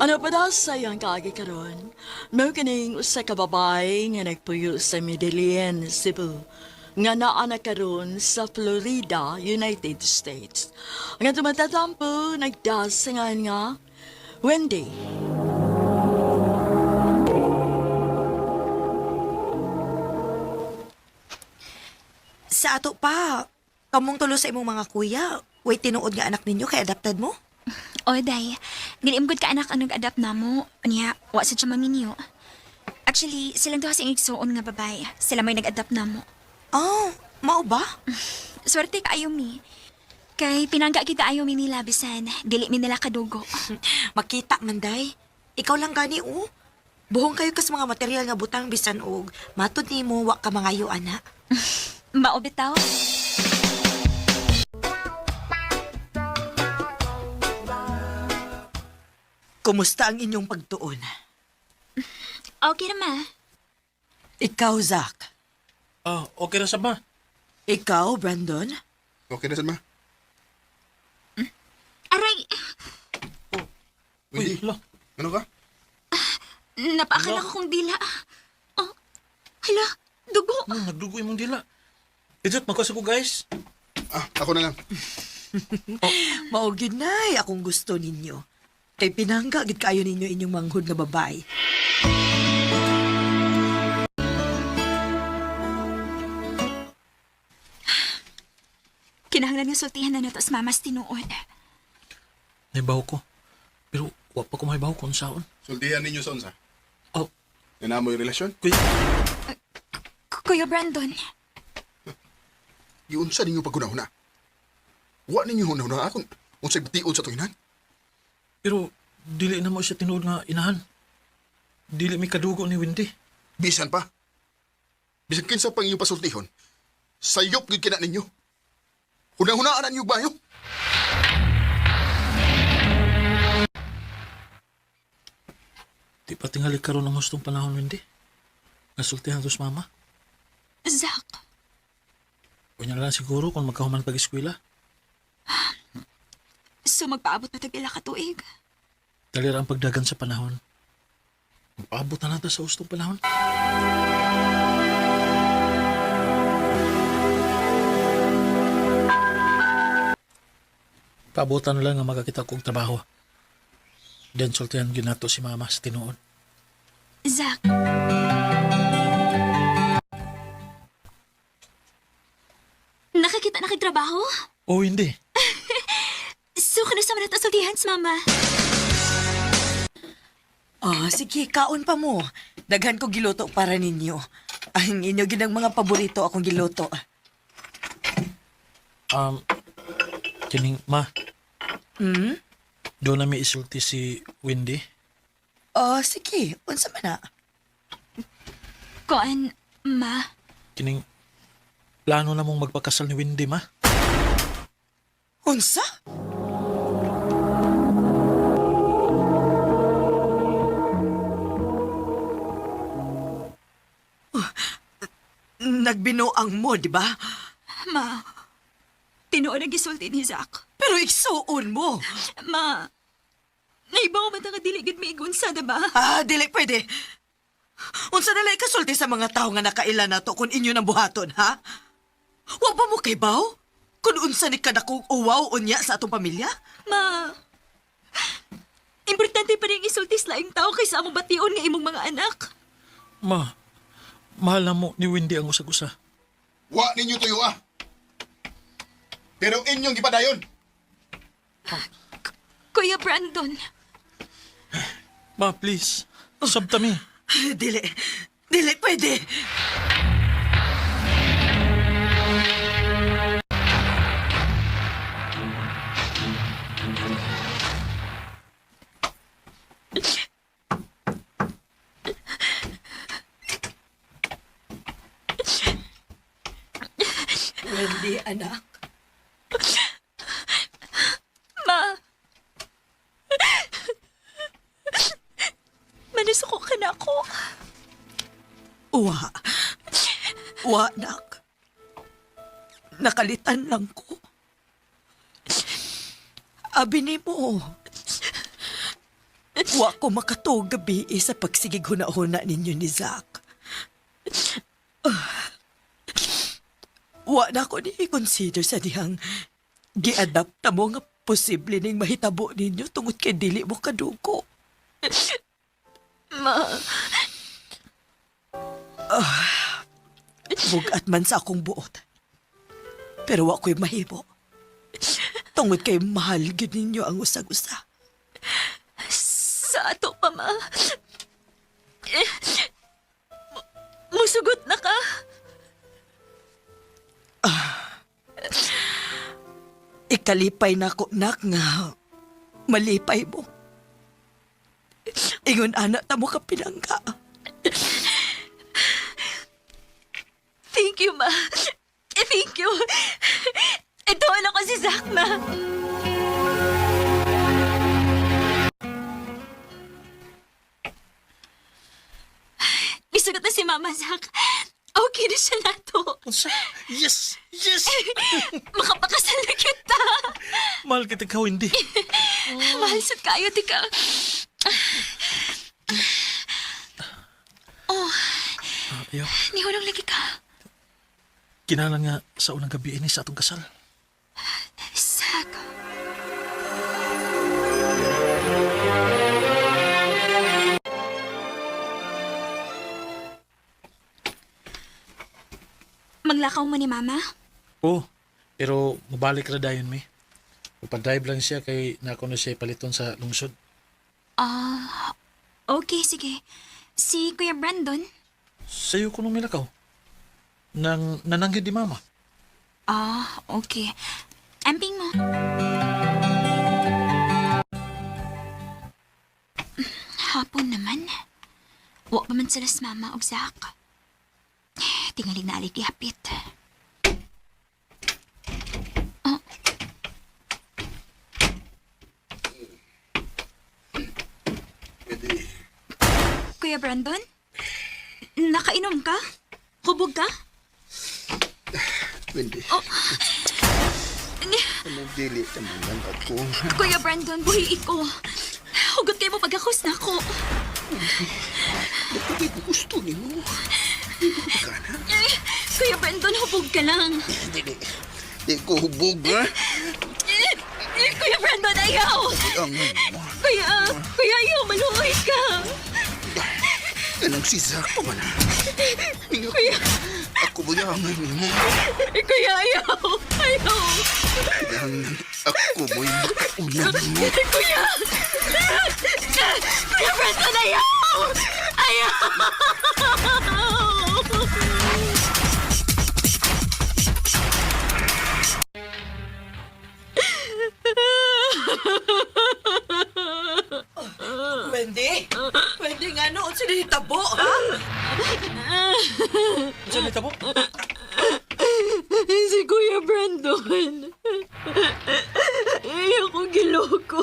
Ano pa daw sayang kaagi karon? Mao kining usa ka babae nga nagpuyo sa Medellin, Cebu. Nga naa na karon sa Florida, United States. Ang tumatatampo nagdasangan nga Wendy. Sa ato pa, kamong tulo sa imong mga kuya, way tinuod nga anak ninyo kay adopted mo? O, day. Nilimgod ka anak ang nag-adapt na mo. Niya, wa sa siya maminyo. Actually, silang duha sa igsuon nga babay. Sila may nag-adapt na mo. Oh, mao ba? Swerte ka ayo mi. Kay pinangga kita ayo mi nila bisan. Dili mi nila kadugo. Makita man day. Ikaw lang gani o. Buhong kayo kas mga material nga butang bisan og matud nimo wa ka mangayo ana. Mao bitaw. Kumusta ang inyong pagtuon? Okay na ma. Ikaw, Zach. Okay na sa ma. Ikaw, Brandon. Okay na, ma. Aray, Uy, hala. Ano ka? napaakala ko kong dila. Oh, hala, dugo. Nagdugo imong dila. Idot, magkasa ko guys. Ako na lang. Maugid nay akong gusto ninyo. Kay pinangga gid kayo ninyo inyong manghud nga babae. Kinahanglan nga sultihan na nato sa mamas tinuod. Naibaw ko. Pero wa pa ko maibaw kung saon. Sultihan ninyo sa unsa. Oh, Nanamoy relasyon? kuy. Kuya Brandon, Giunsa ninyo pagkunahuna. Wa ninyo hunahuna akong unsay bitiod sa tuinan. Pero dili na mo siya tinuod nga inahan. Dili mi kadugo ni Wendy. Bisan pa. Bisan kinsa pang inyong pasultihon. Sayop gid kina ninyo. Hunahunaan ninyo bayo. Di pa tingali karon ang gustong panahon, Wendy. Nasultihan to sa mama. Zach, Kunya na lang siguro kung magkahuman pag-eskwela. so magpaabot pa tag ila ka tuig. Dalira ang pagdagan sa panahon. Magpaabot na natin sa gustong panahon. Paabutan na lang nga magkakita kong trabaho. Then sultihan ginato si mama sa tinuod. Zach, nakakita na kay trabaho? Oh, hindi. So, kano sa manata sultihan sa mama? Sige, kaon pa mo. Daghan ko giluto para ninyo. Ang inyo ginang mga paborito akong giluto. Kining, ma, Hmm? doon na may isulti si Wendy. Sige. Unsa man na? Koan, ma? Kining, plano na mong magpakasal ni Wendy, ma. Unsa? Nagbinuang mo, di ba? Ma, tinuod na gisulti ni Zach. Pero iksuon mo. Ma, naibaw ba nga diligid may igunsa, diba? Dili pwede. Unsa na lang ikasulti sa mga tao nga nakailan na to kung inyo nang buhaton, ha? Wa ba mo kay baw? Kung unsa ni kadakong uwaw unya sa atong pamilya? Ma, importante pa rin isulti sa laing tao kaysa among bation nga imong mga anak. Ma, mahal na mo ni Wendy ang usag-usa. Wa ninyo tuyo Pero inyong gipadayon. Kuya Brandon, Ma, please. Sabta mi. Dili. Dili pwede. Wendy, anak. ma. Manasuko ka na ako. Wa. Wa, nak. Nakalitan lang ko. Abi ni mo. Wa ko makatuog gabi sa pagsigig huna-huna ninyo ni Zach. Wa na ko ni i-consider sa dihang gi-adapt na mo nga posible ning mahitabo ninyo tungod kay dili mo kadugo. Ma, Bugat man sa akong buot. Pero wa ko'y mahimo. Tungod kay mahal gyud ninyo ang usag-usa. sa ato pa, ma. Musugot na ka. Ikalipay na ko, nak, nga malipay mo. Ingon anak ta mo ka pinangga. Thank you, ma. Thank you. Ito ako si Zach, ma. Isugot na si Mama, Zach. Okay na siya nato. Unsa? Yes! Yes! Makapakasal na kita. Mahal kita ikaw, hindi. Mahal sa kayo, tika. Ayaw. Nihulong lagi ka. Kinalan nga sa unang gabi ini sa atong kasal. Zach. Maglakaw mo ni Mama? Oo. Pero mabalik ra dayon mi. Upadrive lang siya kay nako na siya paliton sa lungsod. Okay, sige. Si Kuya Brandon? Sayo ko nung milakaw. Nang nananggid di mama. Okay. Amping mo. Hapon naman. Wa pa man sila sa Mama o Zach. Tingalig na alig yapit. Kuya Brandon? Nakainom ka? Hubog ka? Wendy. Anong dili naman lang ako. Kuya Brandon, buhi ko. Hugot kayo mo pagkakos na ako. Bakit ko gusto ni mo? Di mo magana? Kuya Brandon, hubog ka lang. Di ko hubog, ha? Kuya Brandon, ayaw! Ang mo. Kuya, ayaw, maluhay ka. Anong si Zach pa man, ha? Kuya, Ako ba yung mo? kuya, ayaw! Ayaw! Kailangan ako mo'y makaunan mo. Kuya! Kuya Brandon, ayaw! Ayaw! Wendy? Wendy nga noon sinihitabo, ha? Unsa ni tabo? Si Kuya Brandon. Ayaw ko giloko.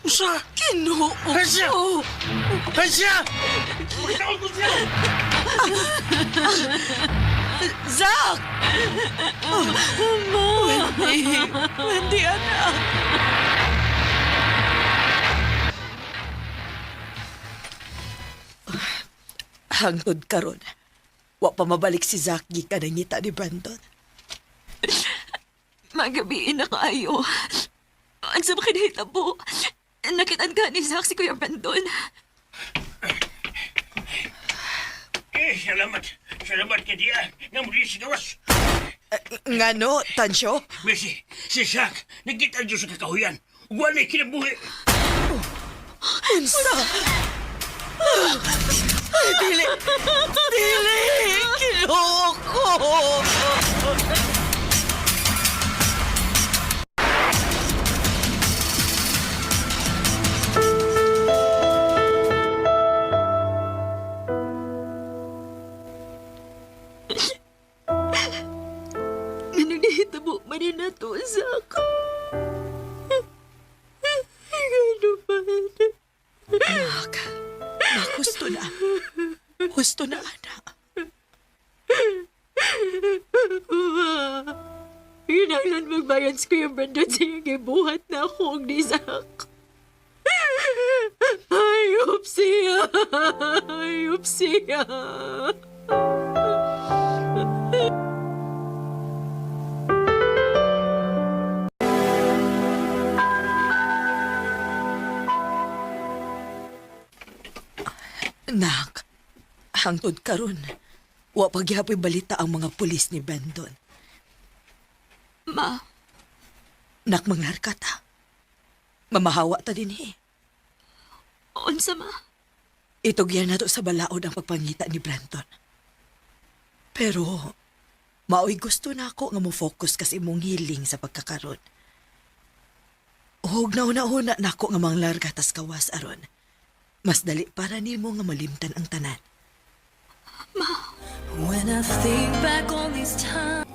Usa! Kinuo Hansya! ko. Hansya! Magkakaon ko siya! Zach! Wendy! Wendy, anak! Hangtod karon, wa pa mabalik si Zach gikan ang ngita ni Brandon. Magabiin na kayo. Ang sama kinahitabo. Nakitan ka ni Zach si Kuya Brandon. Salamat. Salamat ka diya. Nga muli si gawas. Ngano, Tansyo? Messi, si Jacques, nagkita dyan sa kakahuyan. Wala'y kinabuhi. Unsa? Ay, dili! Dili! Kinuo ko! Ganun nahitabo man na to, Zach. Gano'n man. Anak, gusto na. Gusto na, anak. Hinahlan magbayan si Kuya Brandon sa iyong ibuhat na ako ni Zach. Upsiya! Upsiya! Nak, hangtod karon, wa pagyapoy balita ang mga pulis ni Brandon. Ma, Nak, manglarka ta. Mamahawa ta din unsa ma? Itugyan na to sa balaod ang pagpangita ni Brandon. Pero, maoy gusto na ako nga mo focus kasi mong healing sa pagkakaroon. Hug na una-una na ako nga manglarga tas kawas aron. Mas dali para nimo nga malimtan ang tanan. When I think back on these times